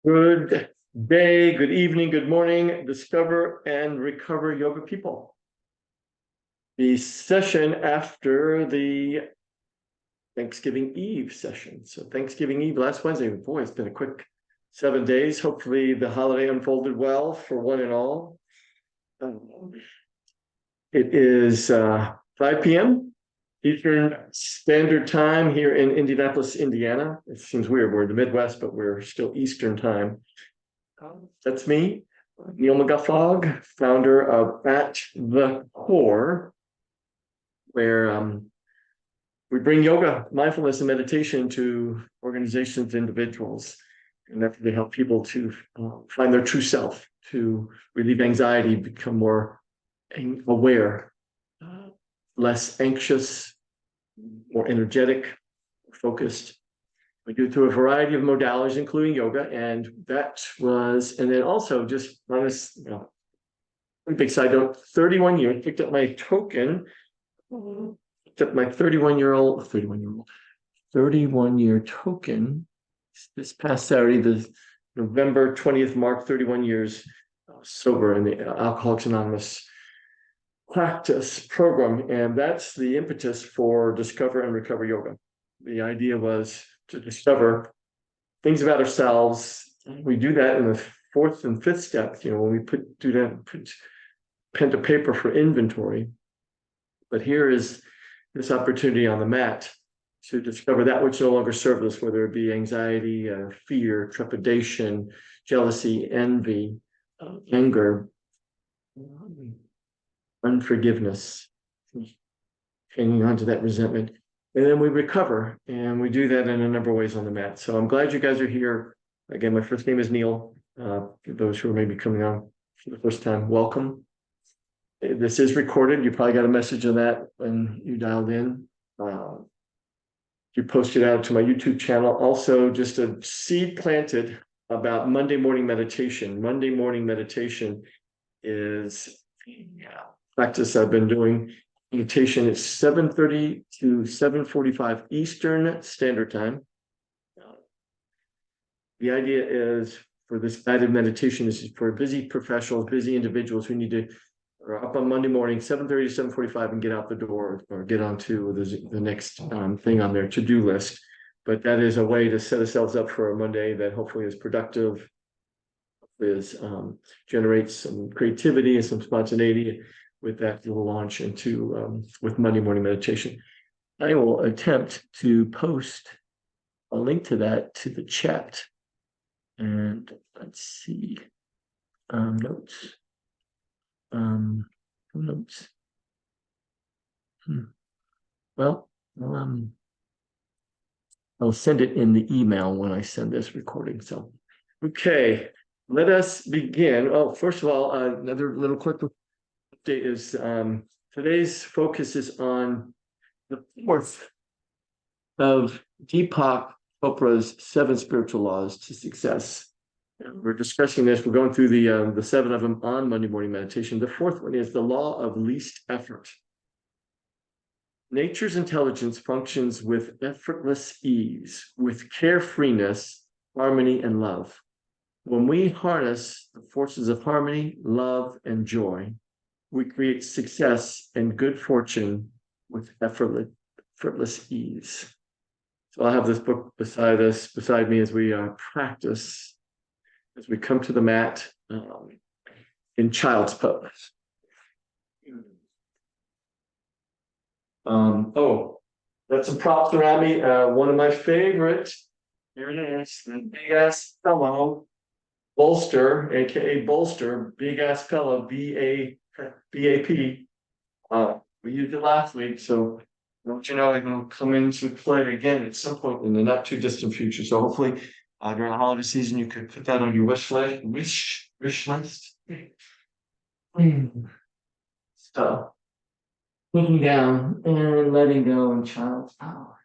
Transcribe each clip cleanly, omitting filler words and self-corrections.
Good day, good evening, good morning, discover and recover yoga people. The session after the Thanksgiving Eve session. So Thanksgiving Eve last Wednesday, boy, it's been a quick 7 days. Hopefully the holiday unfolded well for one and all. It is 5 p.m. Eastern Standard Time here in Indianapolis, Indiana. It seems weird. We're in the Midwest, but we're still Eastern Time. That's me, Neil McGuffog, founder of At the Core, where we bring yoga, mindfulness, and meditation to organizations, individuals, and that they help people to find their true self, to relieve anxiety, become more aware, less anxious, more energetic, focused. We do it through a variety of modalities, including yoga, and then also just on this, big side note, 31 years, picked up my token, picked up my 31-year token this past Saturday, the November 20th mark, 31 years sober in the Alcoholics Anonymous practice program, and that's the impetus for Discover and Recover Yoga. The idea was to discover things about ourselves. We do that in the fourth and fifth step, when we put pen to paper for inventory. But here is this opportunity on the mat to discover that which no longer serves us, whether it be anxiety, fear, trepidation, jealousy, envy, anger, unforgiveness, hanging on to that resentment. And then we recover, and we do that in a number of ways on the mat. So I'm glad you guys are here. Again, my first name is Neil. For those who are maybe coming on for the first time, welcome. This is recorded. You probably got a message of that when you dialed in. You posted out to my YouTube channel. Also, just a seed planted about Monday morning meditation. Monday morning meditation is practice I've been doing. Meditation is 7:30 to 7:45 Eastern Standard Time. The idea is for this guided meditation, this is for busy professionals, busy individuals who are up on Monday morning, 7:30 to 7:45, and get out the door or get onto the next thing on their to-do list. But that is a way to set ourselves up for a Monday that hopefully is productive, generates some creativity and some spontaneity with that little launch into with Monday morning meditation. I will attempt to post a link to that to the chat. And let's see, notes. Notes. Well, I'll send it in the email when I send this recording. So, okay, let us begin. Oh, first of all, another little quick update is today's focus is on the fourth of Deepak Chopra's 7 spiritual laws to success. We're discussing this. We're going through the 7 of them on Monday morning meditation. The fourth one is the law of least effort. Nature's intelligence functions with effortless ease, with carefreeness, harmony, and love. When we harness the forces of harmony, love, and joy, we create success and good fortune with effortless ease. So I'll have this book beside me as we practice, as we come to the mat in child's pose. That's some props around me. One of my favorites, here it is, the big ass pillow bolster, aka bolster, big ass pillow, BAP. We used it last week, so don't you know, it will come into play again at some point in the not too distant future. So hopefully during the holiday season, you could put that on your wish list. So looking down and letting go in child's power.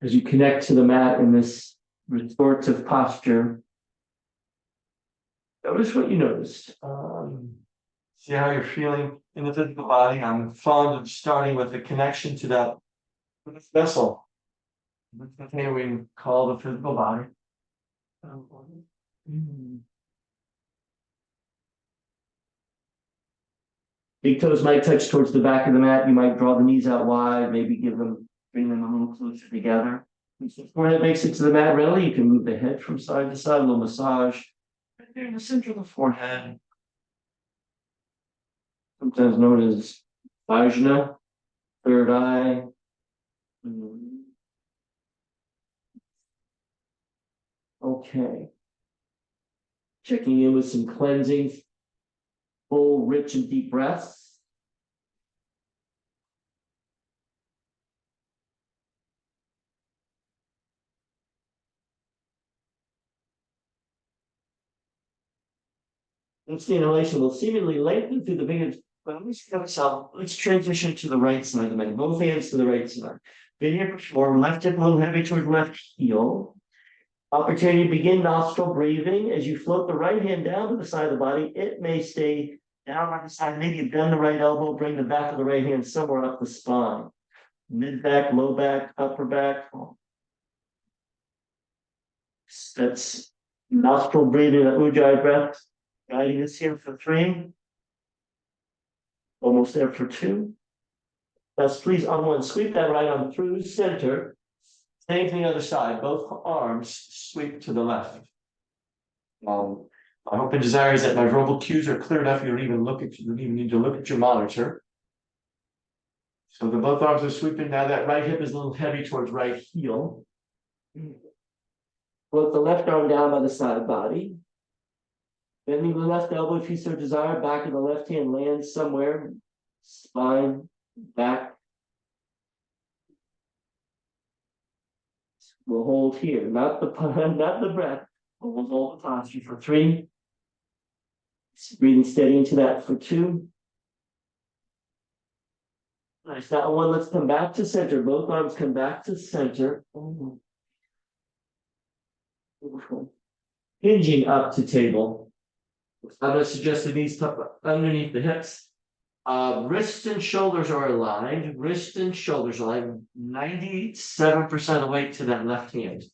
As you connect to the mat in this restorative posture, notice what you notice. See how you're feeling in the physical body. I'm fond of starting with the connection to that vessel. That's what we call the physical body. Big toes might touch towards the back of the mat. You might draw the knees out wide, maybe bring them a little closer together. Once the forehead makes it to the mat readily, you can move the head from side to side, a little massage. Right there in the center of the forehead. Sometimes known as Vajna, third eye. Okay. Checking in with some cleansing, full, rich, and deep breaths. And the inhalation will seemingly lengthen through the fingers, but let's transition to the right side of the mat. Both hands to the right side. Been here before, left hip a little heavy toward left heel. Opportunity to begin nostril breathing. As you float the right hand down to the side of the body, it may stay down on the side. Maybe you bend the right elbow, bring the back of the right hand somewhere up the spine. Mid back, low back, upper back. That's nostril breathing, that Ujjayi breath. Guiding us here for 3. Almost there for 2. Let's please on 1, sweep that right arm through center. Same thing other side, both arms sweep to the left. My hope and desire is that my verbal cues are clear enough. You don't even need to look at your monitor. So the both arms are sweeping. Now that right hip is a little heavy towards right heel. Float the left arm down by the side body. Bending the left elbow if you so desire. Back of the left hand lands somewhere. Spine, back. We'll hold here, not the breath. But we'll hold the posture for 3. Breathing steady into that for 2. Nice. Now 1, let's come back to center. Both arms come back to center. Beautiful. Hinging up to table. I'm going to suggest the knees tuck underneath the hips. Wrists and shoulders are aligned. Wrists and shoulders aligned. 97% of the weight to that left hand.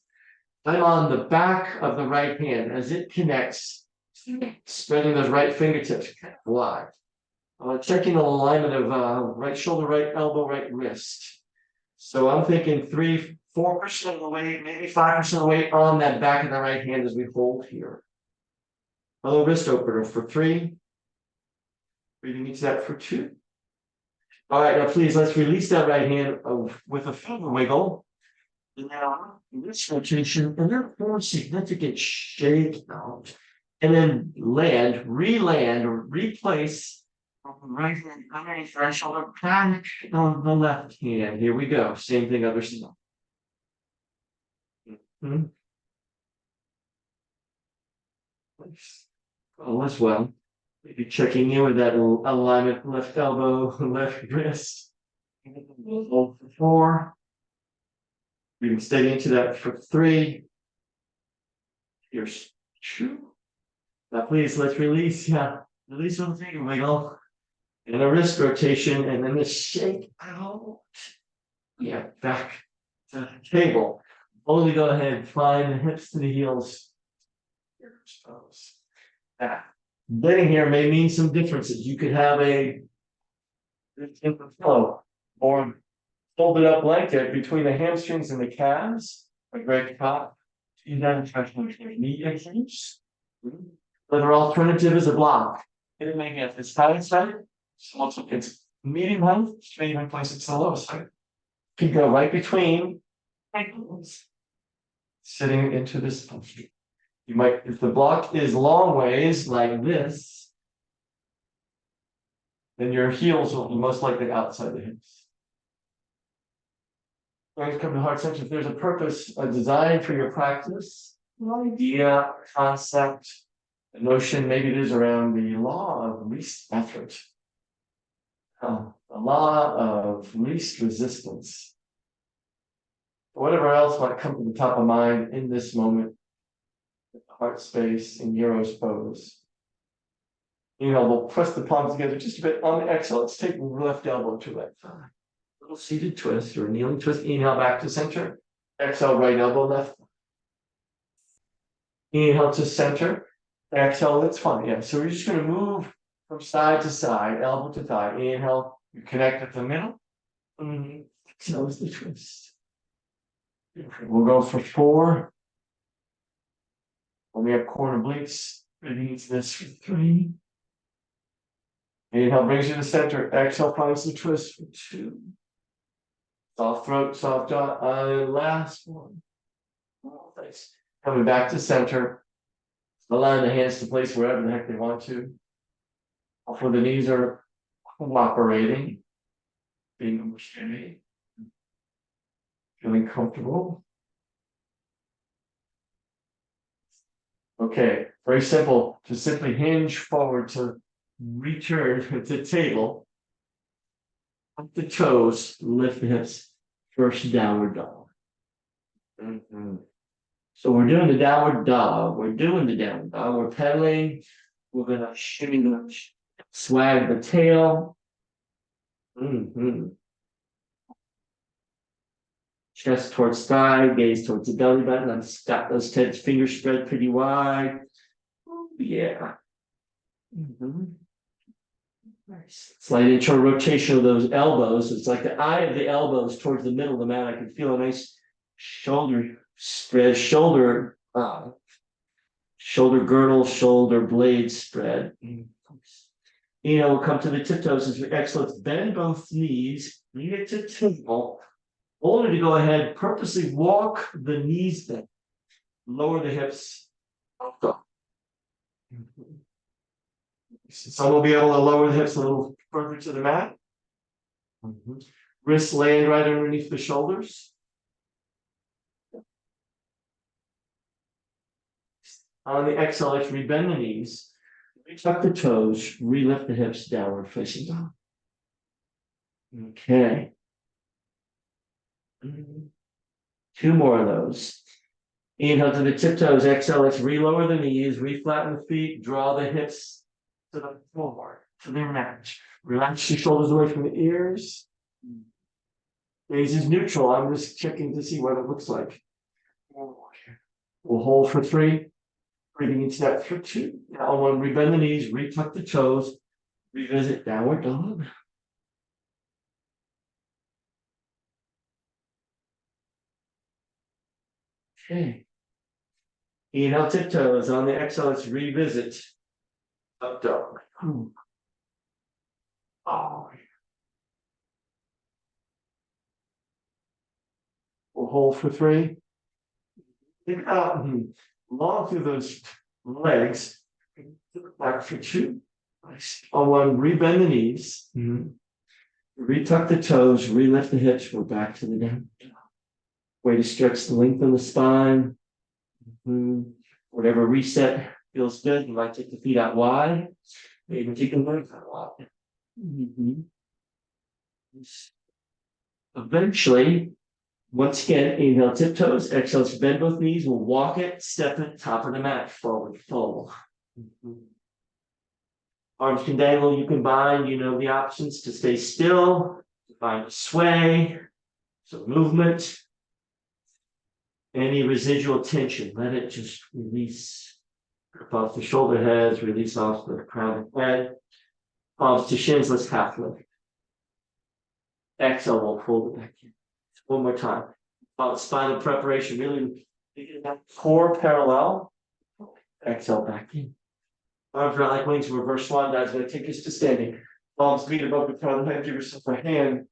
I'm on the back of the right hand as it connects, spreading those right fingertips wide. Checking the alignment of right shoulder, right elbow, right wrist. So I'm thinking 4% of the weight, maybe 5% of the weight on that back of the right hand as we hold here. A little wrist opener for 3. Breathing into that for 2. All right, now please let's release that right hand with a finger wiggle. And now wrist rotation, and then 4 significant shake out. And then re-land, or replace right hand underneath right shoulder, back on the left hand. Here we go. Same thing, other side. All as well. Maybe checking in with that alignment, left elbow, left wrist. Hold for 4. We can stay into that for 3. Here's 2. Now please let's release. Yeah, release with the finger wiggle. And a wrist rotation, and then the shake out. Yeah, back to the table. Only go ahead, find the hips to the heels. Here's pose. Bending here may mean some differences. You could have a flow or folded up blanket between the hamstrings and the calves, a great top. You then try to knee extensions. Another alternative is a block. It may get this high side, so it's medium height, may even place it to the low side. Can go right between sitting into this posture. You might, if the block is long ways like this, then your heels will be most likely outside the hips. Going to come to heart center. If there's a purpose, a design for your practice, an idea, concept, a notion, maybe it is around the law of least effort, the law of least resistance, whatever else might come to the top of mind in this moment. Heart space in Hero's pose. Inhale, we'll press the palms together just a bit. On the exhale, let's take left elbow to right thigh. Little seated twist or kneeling twist. Inhale back to center. Exhale, right elbow left. Inhale to center. Exhale, that's fine. Yeah. So we're just going to move from side to side, elbow to thigh. Inhale, you connect at the middle. Exhale is the twist. We'll go for 4. And we have corner obliques. Breathing into this for 3. Inhale brings you to center. Exhale finds the twist for 2. Soft throat, soft jaw. Last one. Nice. Coming back to center. Allowing the hands to place wherever the heck they want to. Hopefully the knees are cooperating. Being understanding. Feeling comfortable. Okay, very simple. Just simply hinge forward to return to table. Up the toes, lift the hips. First downward dog. So we're doing the downward dog. We're pedaling. We're gonna shimmy the swag the tail. Chest towards thigh, gaze towards the belly button. Let's got those fingers spread pretty wide. Yeah. Nice. Slight internal rotation of those elbows. It's like the eye of the elbows towards the middle of the mat. I can feel a nice shoulder spread, shoulder girdle, shoulder blade spread. We'll come to the tiptoes as we exhale. Let's bend both knees, bring it to table. Only to go ahead, purposely walk the knees back, lower the hips. Some will be able to lower the hips a little further to the mat. Wrists land right underneath the shoulders. On the exhale, let's rebend the knees, tuck the toes, relift the hips, downward facing dog. Okay. 2 more of those. Inhale to the tiptoes. Exhale, let's relower the knees, reflatten the feet, draw the hips to the floor, to their match. Relax your shoulders away from the ears. Gaze is neutral. I'm just checking to see what it looks like. We'll hold for 3. Breathing into that for 2. Now, when we bend the knees, retuck the toes, revisit downward dog. Okay. Inhale, tiptoes. On the exhale, let's revisit up dog. We'll hold for 3. Think out long through those legs. Back for 2. Nice. On 1, rebend the knees. Retuck the toes, relift the hips. We're back to the down. Way to stretch the length of the spine. Whatever reset feels good. You might take the feet out wide. Maybe take the legs out wide. Eventually, once again, inhale, tiptoes. Exhale, let's bend both knees. We'll walk it, step it, top of the mat, forward fold. Arms can dangle, you can bind. You know the options to stay still, to find a sway, so movement. Any residual tension, let it just release. Grip off the shoulder heads, release off the crown of the head. Palms to shins, let's half lift. Exhale, we'll fold it back in. One more time. Spinal preparation, really get that core parallel. Exhale back in. Arms around like wings, reverse swan dive. Going to take us to standing. Palms meet above the crown of the head. Give yourself a hand.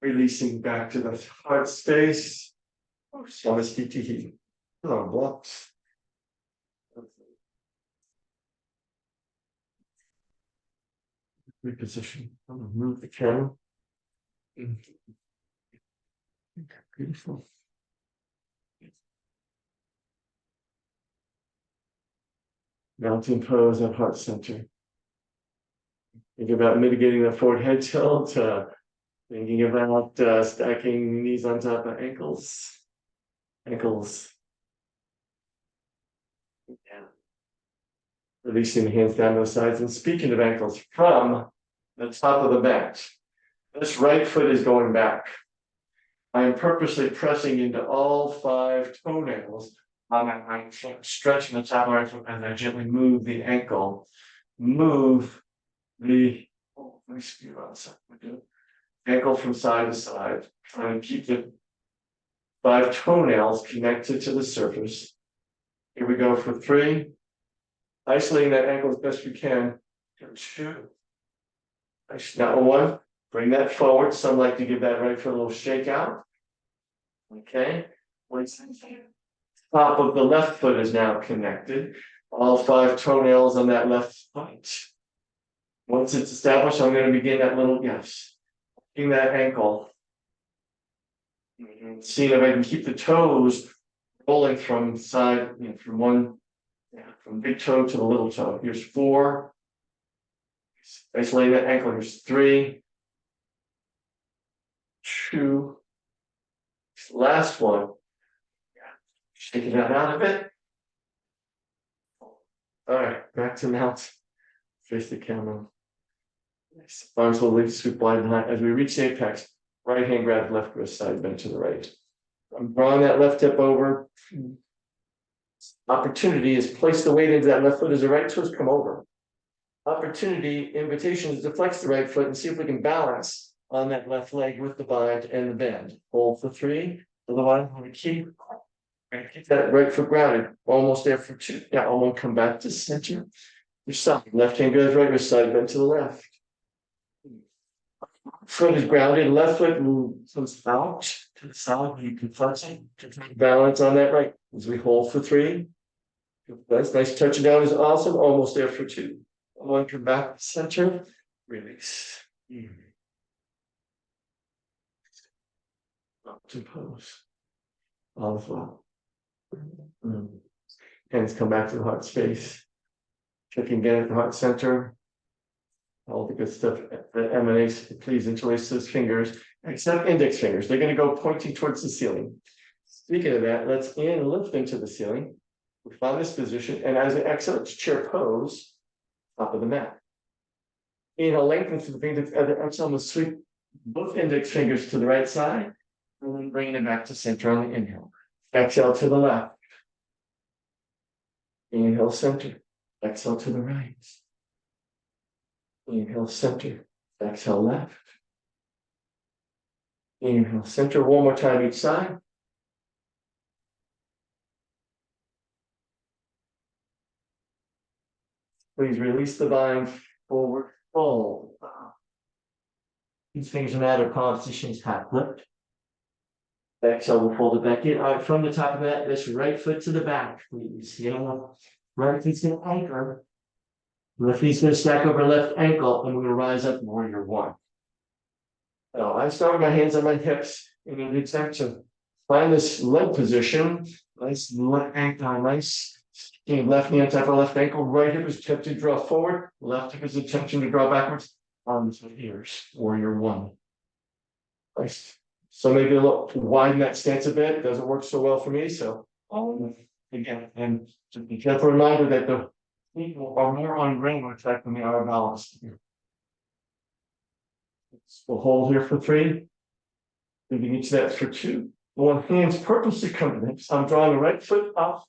Releasing back to the heart space. Swamasthiti. Hello, blocks. Reposition. I'm going to move the camera. Beautiful. Mountain pose at heart center. Think about mitigating the forward head tilt. Thinking about stacking knees on top of ankles. Ankles. Yeah. Releasing the hands down to the sides. And speaking of ankles, from the top of the mat, this right foot is going back. I am purposely pressing into all 5 toenails on that right foot, stretching the top of the right foot as I gently move the ankle. Move the let me speed on a second. Ankle from side to side. Trying to keep the 5 toenails connected to the surface. Here we go for 3. Isolating that ankle as best you can. 2. Now 1. Bring that forward. Some like to give that right foot a little shake out. Okay. Top of the left foot is now connected. All 5 toenails on that left foot. Once it's established, I'm going to begin that little in that ankle. Seeing if I can keep the toes rolling from side, from big toe to the little toe. Here's 4. Isolating that ankle. Here's 3. 2. Last one. Shaking that out a bit. All right, back to mount. Face the camera. Arms will leave sweep wide behind. As we reach the apex, right hand grab left wrist, side bend to the right. I'm drawing that left hip over. Opportunity is place the weight into that left foot as the right toes come over. Opportunity, invitation is to flex the right foot and see if we can balance on that left leg with the bind and the bend. Hold for 3. Otherwise, I'm going to keep that right foot grounded. Almost there for 2. Now I'm going to come back to center. Your side. Left hand goes right wrist, side bend to the left. Foot is grounded, left foot moves out to the side. You can flex it to balance on that right. As we hold for 3. Nice touching down is awesome. Almost there for 2. 1, come back to center. Release. Up to pose. All the flow. Hands come back to the heart space. Checking again at the heart center. All the good stuff that emanates. Please interlace those fingers, except index fingers. They're going to go pointing towards the ceiling. Speaking of that, let's lift into the ceiling. We find this position, and as we exhale, it's chair pose, top of the mat. Inhale, lengthen through the fingers. As I exhale, I'm going to sweep both index fingers to the right side, and then bringing it back to center on the inhale. Exhale to the left. Inhale, center. Exhale to the right. Inhale, center. Exhale, left. Inhale, center. One more time each side. Please release the bind. Forward, fold. These fingers are matter positions, half lift. Exhale, we'll fold it back in. All right, from the top of that, this right foot to the back, please. Right foot's going to anchor. Left knee's going to stack over left ankle, and we're going to rise up warrior 1. Now, I start with my hands on my hips in an attempt to find this leg position. Nice left ankle, nice. Left knee on top of left ankle. Right hip is tipped to draw forward. Left hip is attempting to draw backwards. Arms and ears. Warrior 1. Nice. So maybe a little widen that stance a bit. It doesn't work so well for me. So again, and just be careful reminder that the people are more on grain attack than they are balanced. We'll hold here for 3. We can each that for 2. 1 hand's purposely come to me. So I'm drawing the right foot up.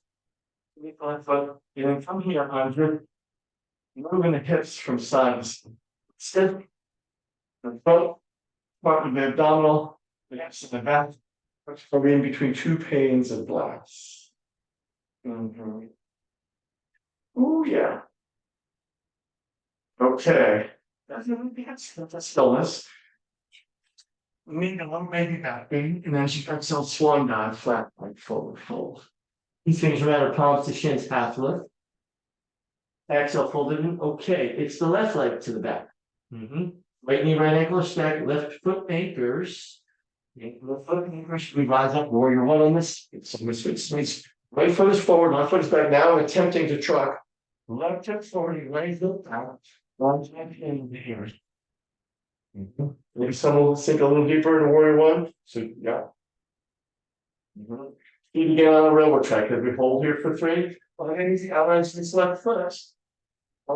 Left foot. And then from here, I'm just moving the hips from side to side. Stiff. The front part of the abdominal, the hips and the back. Are in between 2 panes of glass. Oh, yeah. Okay. That's stillness. Need a little maybe back bend, and as you exhale, swan dive, flat, like forward fold. These things are matter palms to shins, half lift. Exhale, fold it in. Okay, it's the left leg to the back. Right knee, right ankle, stack, left foot anchors. Left foot anchors. We rise up, warrior 1 on this. It's on the switch. Right foot is forward, left foot is back. Now I'm attempting to truck. Left hip forward, right foot out. Long time in the ears. Maybe someone will sink a little deeper into warrior 1. So, yeah. Keep again on the railroad track as we hold here for 3. Well, easy, I'll rise this left foot.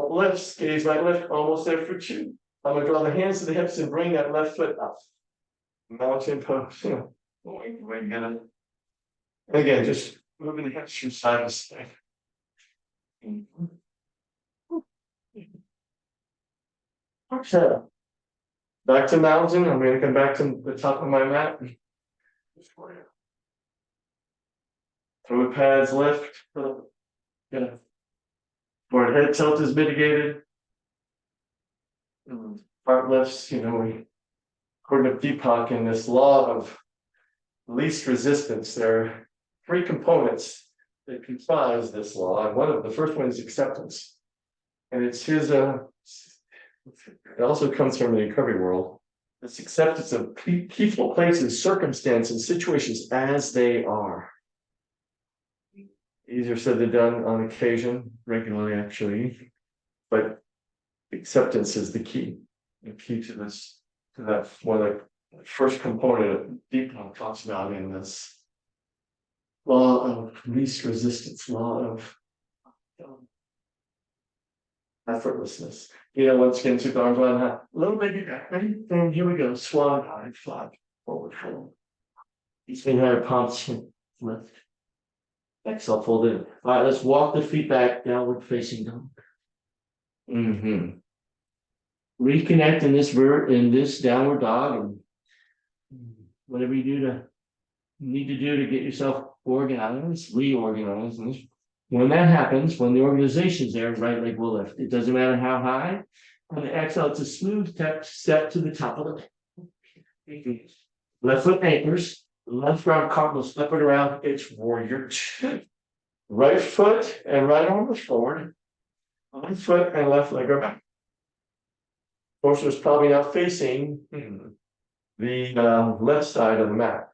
Lifts, gaze right lift, almost there for two. I'm gonna draw the hands to the hips and bring that left foot up. Mountain pose. And again, just moving the hips from side to side. Okay. Back to mountain. I'm gonna come back to the top of my mat. Throat pads lift. Yeah. Forward head tilt is mitigated. Heart lifts, according to Deepak, in this law of least resistance, there are three components that comprise this law. And one of the first one is acceptance. And it's his, it also comes from the recovery world. This acceptance of people, places, circumstances, situations as they are. Easier said than done on occasion, regularly actually, but acceptance is the key. The key to this, to that one of the first component Deepak talks about in this law of least resistance, law of effortlessness. Once again, took the arms wide high, a little baby back, ready? And here we go, swan high, flat, forward, fold. These thing higher, palms lift. Exhale, fold in. All right, let's walk the feet back, downward facing dog. Reconnect in this downward dog, and whatever you need to do to get yourself organized, reorganized. When that happens, when the organization's there, right leg will lift. It doesn't matter how high. On the exhale, it's a smooth step to the top of the left foot anchors. Left arm cart will slip it around. It's warrior two. Right foot and right arm is forward. Left foot and left leg are back. Torso is probably now facing the left side of the mat.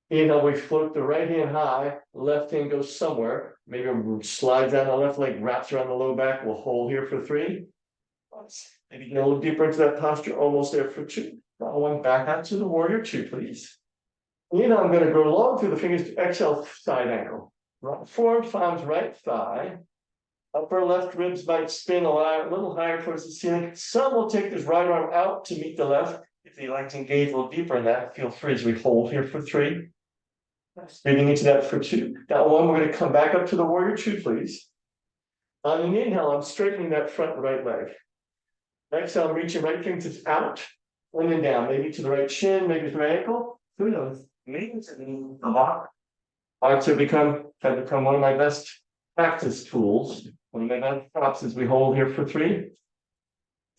Inhale, we float the right hand high, left hand goes somewhere. Maybe slides down the left leg, wraps around the low back. We'll hold here for three. Maybe get a little deeper into that posture, almost there for two. Now one back out to the warrior two, please. I'm going to go long through the fingers to exhale, side angle. Right forearm finds right thigh. Upper left ribs might spin a little higher towards the ceiling. Some will take this right arm out to meet the left. If you like to engage a little deeper in that, feel free as we hold here for three. Breathing into that for two. Now one, we're going to come back up to the warrior two, please. On an inhale, I'm straightening that front right leg. Exhale, I'm reaching right fingertips out, and then down, maybe to the right shin, maybe to the right ankle. Who knows? Maybe it's the lock. Arms have become one of my best practice tools. One of my best props as we hold here for three.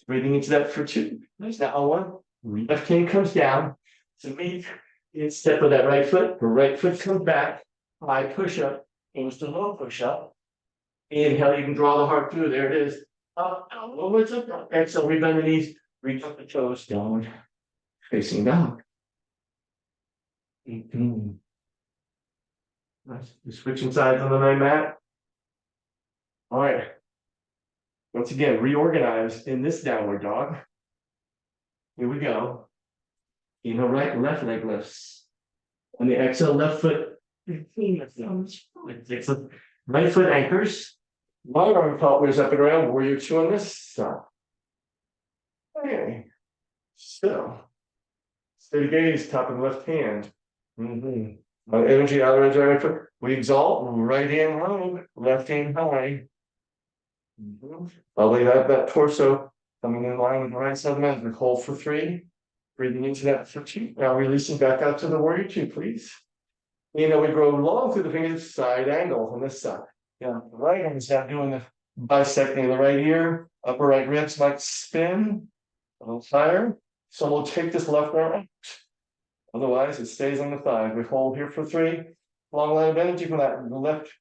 Breathing into that for two. Nice. Now one, left hand comes down. So meet in step with that right foot. The right foot comes back. High push up. Goes to low push up. Inhale, you can draw the heart through. There it is. Up, what's up? Exhale, we bend the knees, reach up the toes, downward, facing down. Nice. We're switching sides on the main mat. All right. Once again, reorganize in this downward dog. Here we go. Inhale, right, left leg lifts. On the exhale, left foot. Right foot anchors. Right arm cartwheels up and around, warrior two on this side. Okay. So, steady gaze, top of the left hand. Energy out of the right foot. We exalt, right hand high, left hand high. Lovely, that torso coming in line with the right side of the mat. We hold for three. Breathing into that for two. Now releasing back out to the warrior two, please. We grow long through the fingers, side angle on this side. Yeah, the right hand is now doing the bisecting of the right ear. Upper right ribs might spin a little higher. So we'll take this left arm out. Otherwise, it stays on the thigh. We hold here for three. Long line of energy from that left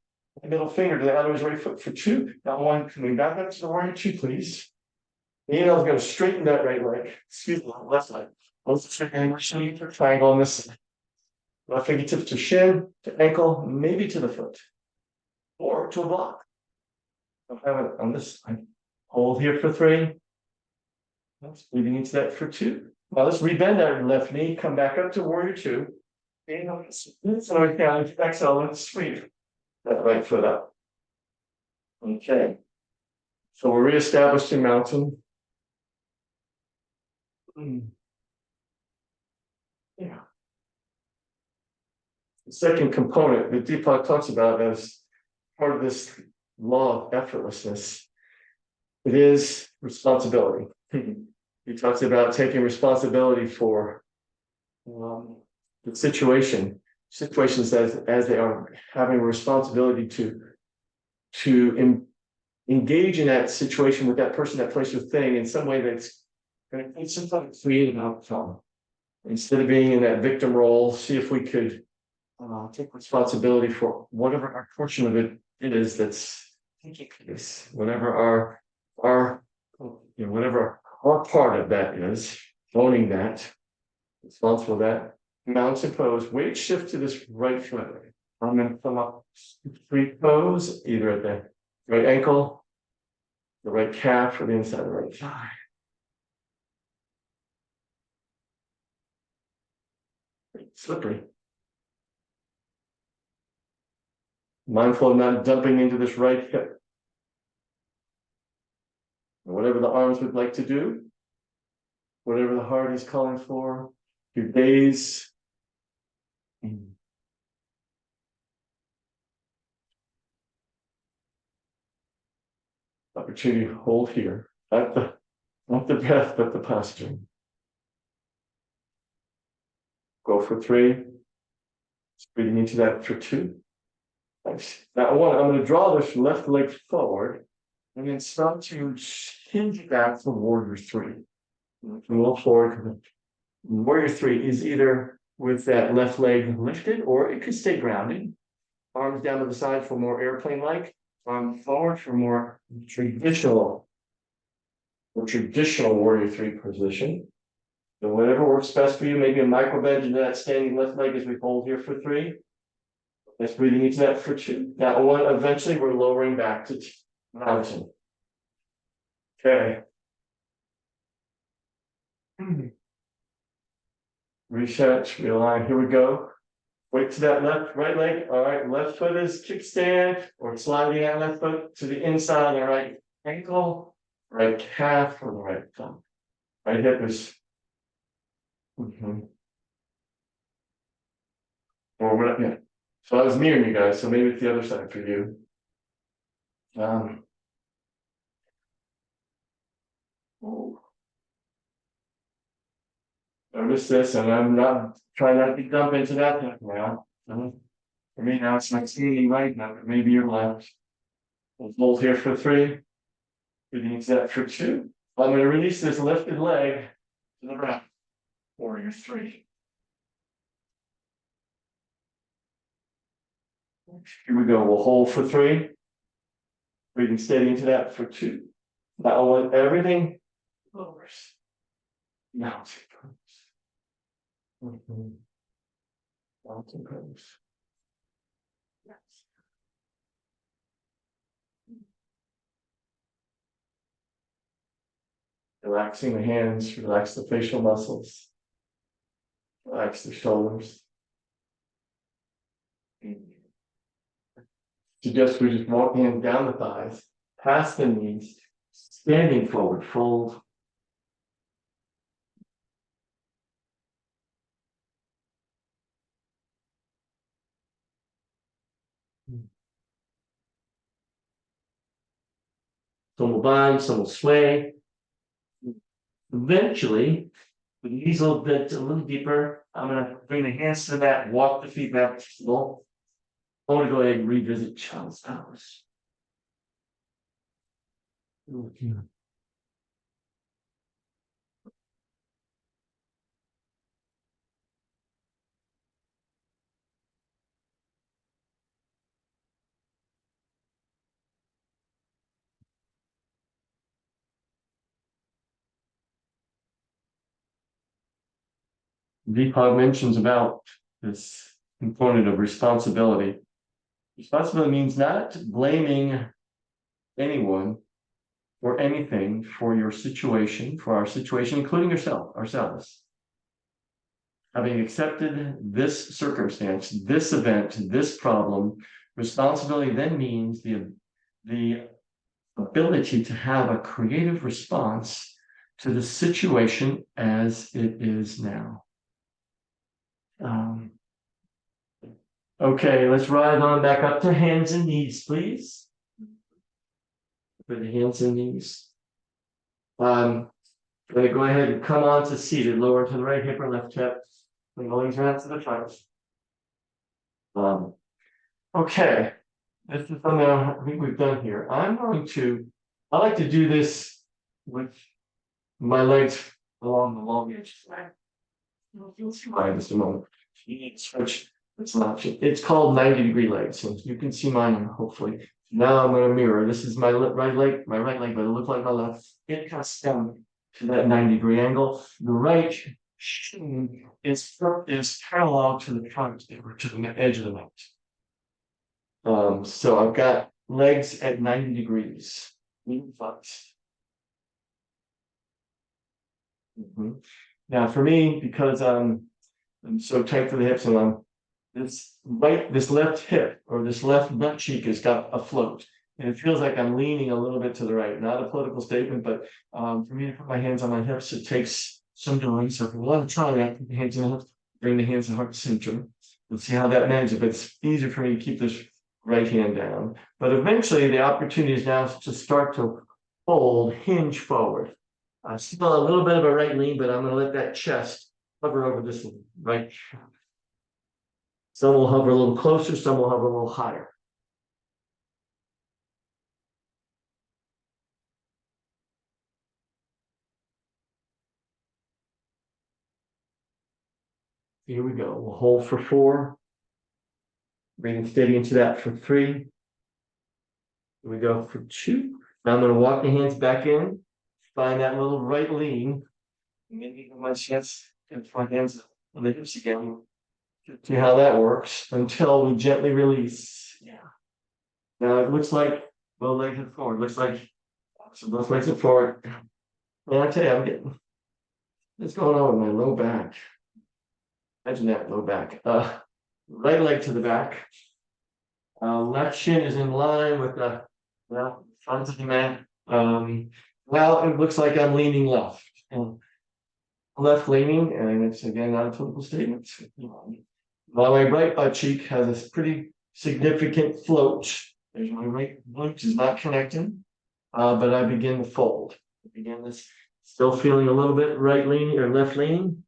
middle finger to the other's right foot for two. Now one coming back up to the warrior two, please. Inhale is going to straighten that right leg. Excuse me, left leg. Let's check triangle on this side. Left fingertips to shin, to ankle, maybe to the foot. Or to a block. I'll have it on this side. Hold here for three. Let's breathing into that for two. Now let's rebend our left knee, come back up to warrior two. Inhale, so exhale, let's sweep that right foot up. Okay. So we're reestablishing mountain. Yeah. The second component that Deepak talks about as part of this law of effortlessness, it is responsibility. He talks about taking responsibility for the situations as they are, having a responsibility to engage in that situation with that person, that place, or thing in some way that's going to create some kind of creative outcome. Instead of being in that victim role, see if we could take responsibility for whatever our portion of it is that's taking place, whatever our whatever our part of that is, owning that, responsible for that. Mountain pose, weight shift to this right foot. I'm going to come up street pose, either at the right ankle, the right calf, or the inside of the right thigh. Slippery. Mindful of not dumping into this right hip. Whatever the arms would like to do, whatever the heart is calling for, your gaze. Opportunity to hold here, not the breath, but the posture. Go for 3. Breathing into that for 2. Nice. Now I'm going to draw this left leg forward and then start to hinge back for warrior 3. Move forward. Warrior 3 is either with that left leg lifted, or it could stay grounded. Arms down to the side for more airplane-like. Arm forward for more traditional warrior 3 position. So whatever works best for you, maybe a micro bend into that standing left leg as we hold here for 3. Let's breathing into that for 2. Now eventually we're lowering back to mountain. Okay. Reset, realign. Here we go. Weight to that right leg. All right, left foot is kickstand, or sliding that left foot to the inside of the right ankle, right calf, or the right thumb. Right hip is. Or what? Yeah. So I was near you guys, so maybe it's the other side for you. Notice this, and I'm not trying not to dump into that now. For me now, it's like standing right now, but maybe you're left. We'll hold here for 3. Breathing into that for 2. I'm going to release this lifted leg to the right. Warrior 3. Here we go. We'll hold for 3. Breathing steady into that for 2. Now I want everything lowers. Mountain pose. Mountain pose. Yes. Relaxing the hands, relax the facial muscles, relax the shoulders. Suggest we just walk hands down the thighs, past the knees, standing forward, fold. Some will bind, some will sway. Eventually, the knees will bend a little deeper. I'm going to bring the hands to the mat, walk the feet back. I want to go ahead and revisit child's pose. Deepak mentions about this component of responsibility. Responsibility means not blaming anyone or anything for your situation, for our situation, including ourselves. Having accepted this circumstance, this event, this problem, responsibility then means the the ability to have a creative response to the situation as it is now. Okay, let's rise on back up to hands and knees, please. Put the hands and knees. I'm going to go ahead and come on to seated, lower to the right hip or left hip. Bring the legs around to the front. Okay, this is something I think we've done here. I like to do this with my legs along the long edge. Just a moment. Switch. It's called 90-degree legs, and you can see mine hopefully. Now I'm going to mirror. This is my right leg, but it looks like my left. It cuts down to that 90-degree angle. The right shin is parallel to the front or to the edge of the mat. So I've got legs at 90 degrees. Now for me, because I'm so tight to the hips and this left hip or this left butt cheek has got a float. And it feels like I'm leaning a little bit to the right. Not a political statement, but for me to put my hands on my hips, it takes some doing. So if you want to try that, put the hands in the hips, bring the hands to heart center. You'll see how that manages. But it's easier for me to keep this right hand down. But eventually the opportunity is now to start to fold, hinge forward. Still a little bit of a right lean, but I'm going to let that chest hover over this right. Some will hover a little closer, some will hover a little higher. Here we go. We'll hold for 4. Breathing steady into that for 3. Here we go for 2. Now I'm going to walk the hands back in. Find that little right lean. Maybe my chest and my hands on the hips again. See how that works until we gently release. Yeah. Now it looks like both legs are forward. Looks like so both legs are forward. And I tell you, I'm getting what's going on with my low back. Imagine that low back. Right leg to the back. Left shin is in line with the front of the mat. Well, it looks like I'm leaning left. Left leaning, and it's again not a political statement. My right butt cheek has a pretty significant float. There's my right glute is not connecting, but I begin to fold. I begin this, still feeling a little bit right leaning or left leaning.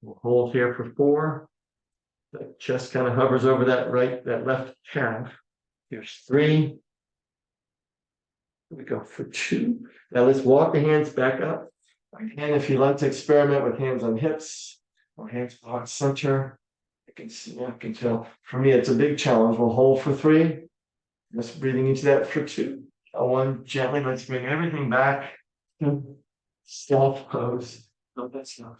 We'll hold here for 4. The chest kind of hovers over that left calf. Here's 3. We go for 2. Now let's walk the hands back up. Again, if you like to experiment with hands on hips or hands on center, I can tell. For me, it's a big challenge. We'll hold for 3. Just breathing into that for 2. 1, gently, let's bring everything back. Soft pose. No, that's not.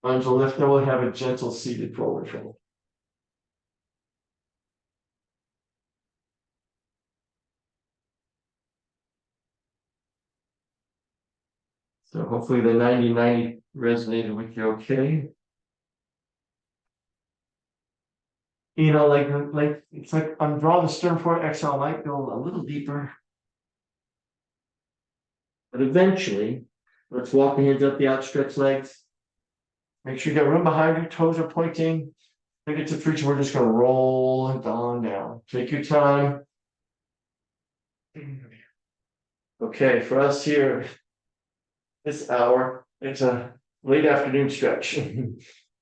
On the left, now we'll have a gentle seated forward fold. So hopefully the 90-90 resonated with you okay. You know, like it's like I'm drawing the sternum forward, exhale, might go a little deeper. But eventually, let's walk the hands up the outstretched legs. Make sure you got room behind you, toes are pointing. Fingertips reaching, we're just going to roll it on down. Take your time. Okay, for us here, this hour, it's a late afternoon stretch.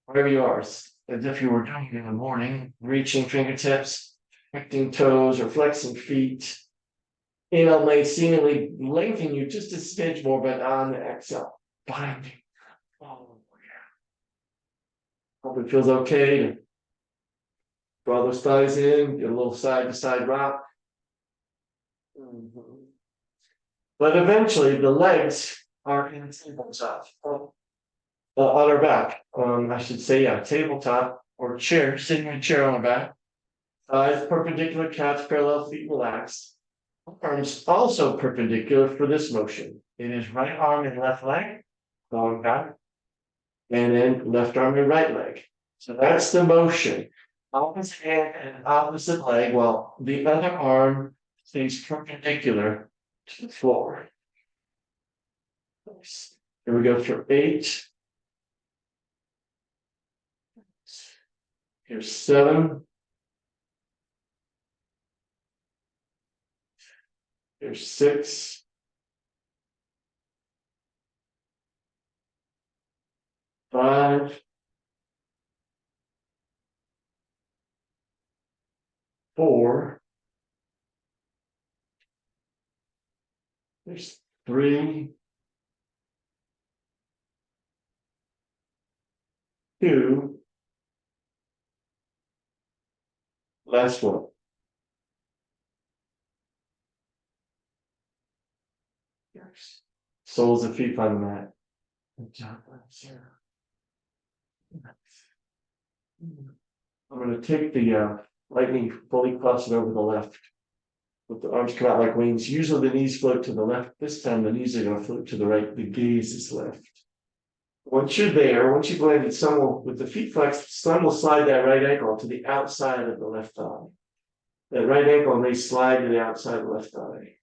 Wherever you are, as if you were doing it in the morning, reaching fingertips, connecting toes or flexing feet. Inhale may seemingly lengthen you just a smidge more, but on the exhale, binding. Oh, yeah. Hope it feels okay to draw those thighs in, get a little side to side rock. But eventually the legs are in tabletop on our back. I should say, yeah, tabletop or chair, sitting in a chair on our back. Thighs perpendicular, calves parallel, feet relaxed. Arms also perpendicular for this motion. It is right arm and left leg going back, and then left arm and right leg. So that's the motion. Opposite hand and opposite leg, while the other arm stays perpendicular to the floor. Here we go for 8. Here's 7. Here's 6. 5. 4. There's 3. 2. Last one. Yes. Soles of feet on the mat. Good job, Sarah. I'm going to take the lightning, fully cross it over the left. With the arms come out like wings. Usually the knees float to the left. This time the knees are going to float to the right. The gaze is left. Once you're there, once you've landed, some will, with the feet flexed, some will slide that right ankle to the outside of the left thigh. That right ankle may slide to the outside of the left thigh.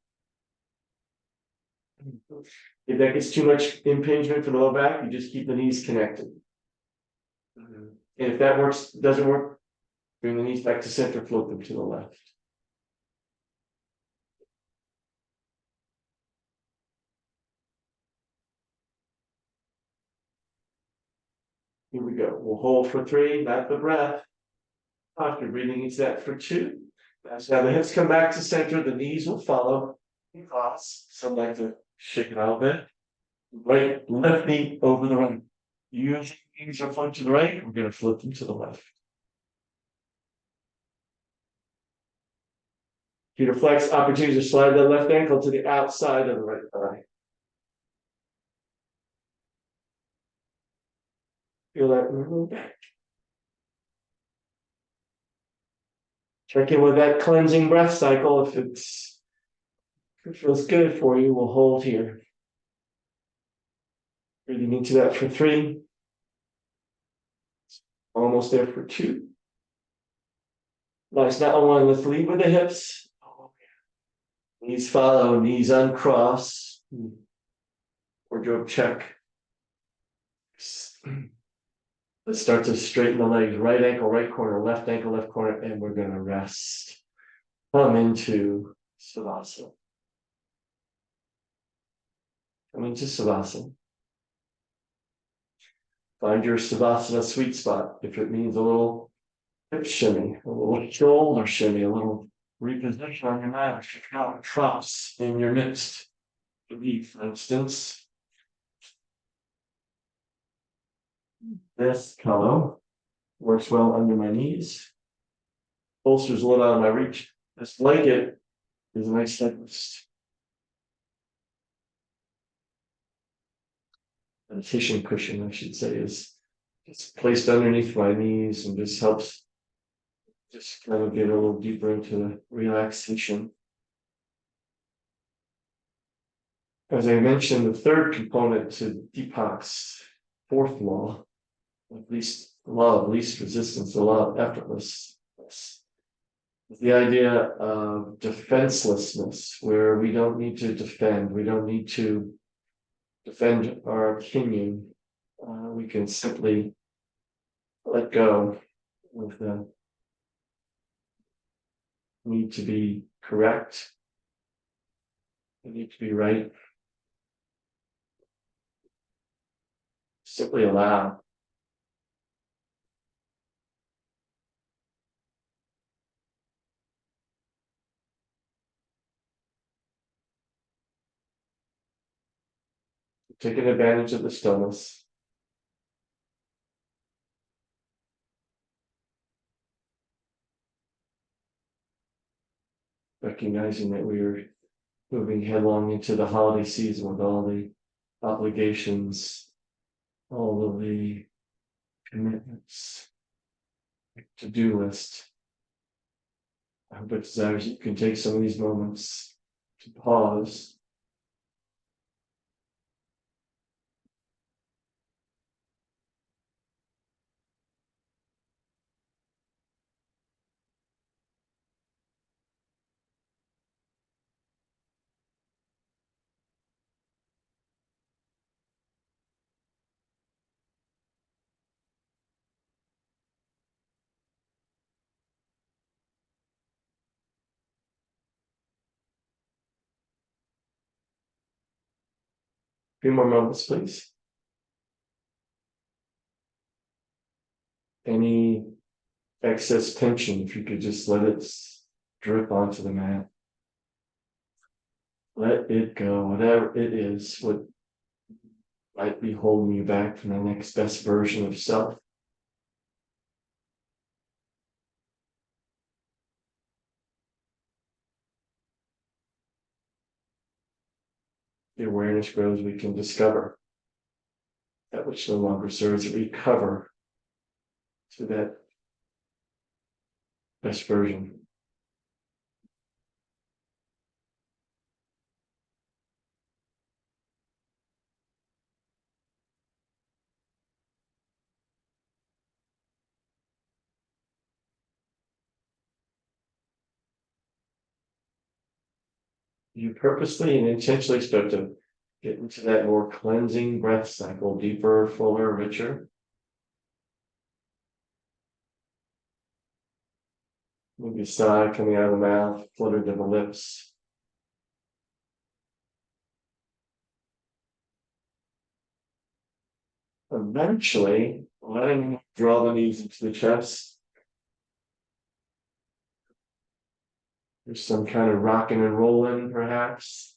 If that gets too much impingement for the low back, you just keep the knees connected. And if that doesn't work, bring the knees back to center, float them to the left. Here we go. We'll hold for 3, not the breath. After breathing into that for 2. As now the hips come back to center, the knees will follow. Cross. Some like to shake it out a bit. Right, left knee over the right. Usually knees are flowing to the right. We're going to flip them to the left. Peter flex, opportunity to slide the left ankle to the outside of the right thigh. Feel that move back. Check in with that cleansing breath cycle. If it feels good for you, we'll hold here. Breathing into that for 3. Almost there for 2. Nice. Now I want to lead with the hips. Knees follow, knees uncross. Wardrobe check. Let's start to straighten the legs. Right ankle, right corner, left ankle, left corner, and we're going to rest. Come into Savasana. Come into Savasana. Find your Savasana sweet spot. If it means a little hip shimmy, a little shoulder shimmy, a little reposition on your mat, if you've got troughs in your midst. For instance, this pillow works well under my knees. Bolster's a little out of my reach. This blanket is a nice headrest. Meditation cushion, I should say, is just placed underneath my knees and just helps just kind of get a little deeper into the relaxation. As I mentioned, the third component to Deepak's 4th law, at least the law of least resistance, the law of effortlessness, is the idea of defenselessness, where we don't need to defend, we don't need to defend our opinion. We can simply let go of the need to be correct, the need to be right. Simply allow. Taking advantage of the stillness. Recognizing that we are moving headlong into the holiday season with all the obligations, all of the commitments, to-do list. I hope it desires you can take some of these moments to pause. A few more moments, please. Any excess tension, if you could just let it drip onto the mat. Let it go, whatever it is, what might be holding you back from the next best version of self. The awareness grows, we can discover that which no longer serves, that recover to that best version. You purposely and intentionally start to get into that more cleansing breath cycle, deeper, fuller, richer. Maybe a sigh coming out of the mouth, fluttered to the lips. Eventually, letting draw the knees into the chest. There's some kind of rocking and rolling, perhaps.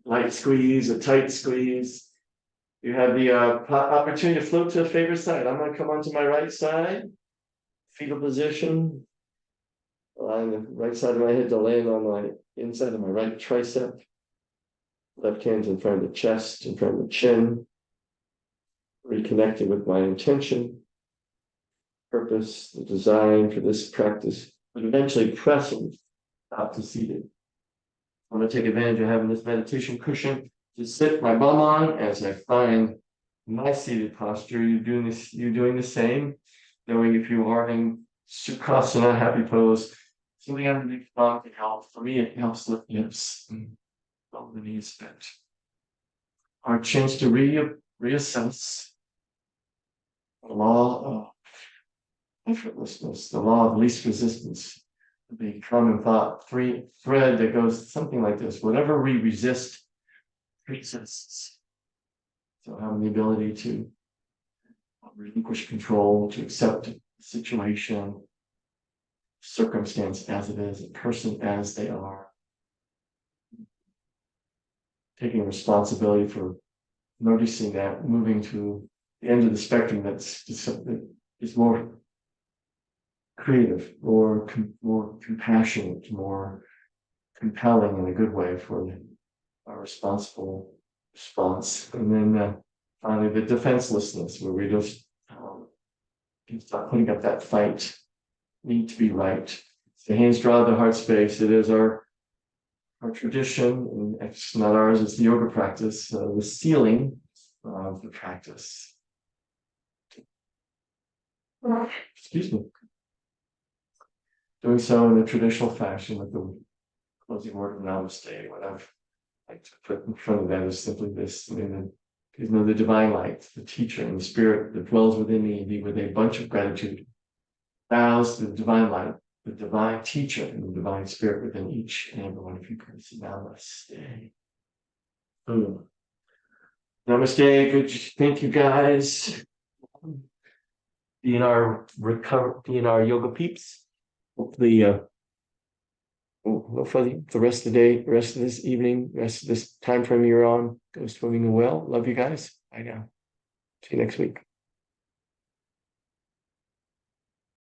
Light squeeze, a tight squeeze. You have the opportunity to float to a favorite side. I'm going to come onto my right side, fetal position. Allowing the right side of my head to land on my inside of my right tricep. Left hand's in front of the chest, in front of the chin. Reconnected with my intention, purpose, the design for this practice, but eventually pressing out to seated. I'm going to take advantage of having this meditation cushion to sit my bum on as I find my seated posture. You're doing the same, knowing if you are in Sukhasana, happy pose, something underneath the body can help. For me, it helps lift the hips and lower the knees a bit. Our chance to reassess the law of effortlessness, the law of least resistance, the common thought thread that goes something like this: whatever we resist persists. So having the ability to relinquish control, to accept the situation, circumstance as it is, a person as they are, taking responsibility for noticing that, moving to the end of the spectrum that is more creative, more compassionate, more compelling in a good way for a responsible response. And then finally, the defenselessness, where we just start putting up that fight, need to be right. The hands draw the heart space. It is our tradition, and it's not ours, it's the yoga practice, the ceiling of the practice. Excuse me. Doing so in the traditional fashion with the closing word of namaste. What I've like to put in front of that is simply this: the divine light, the teacher and the spirit that dwells within me, be with a bunch of gratitude, bows to the divine light, the divine teacher and the divine spirit within each and every one of you. Namaste. Boom. Namaste. Good. Thank you, guys. Being our yoga peeps. Hopefully, hopefully the rest of the day, the rest of this evening, the rest of this time frame you're on goes swimming well. Love you guys. Bye now. See you next week.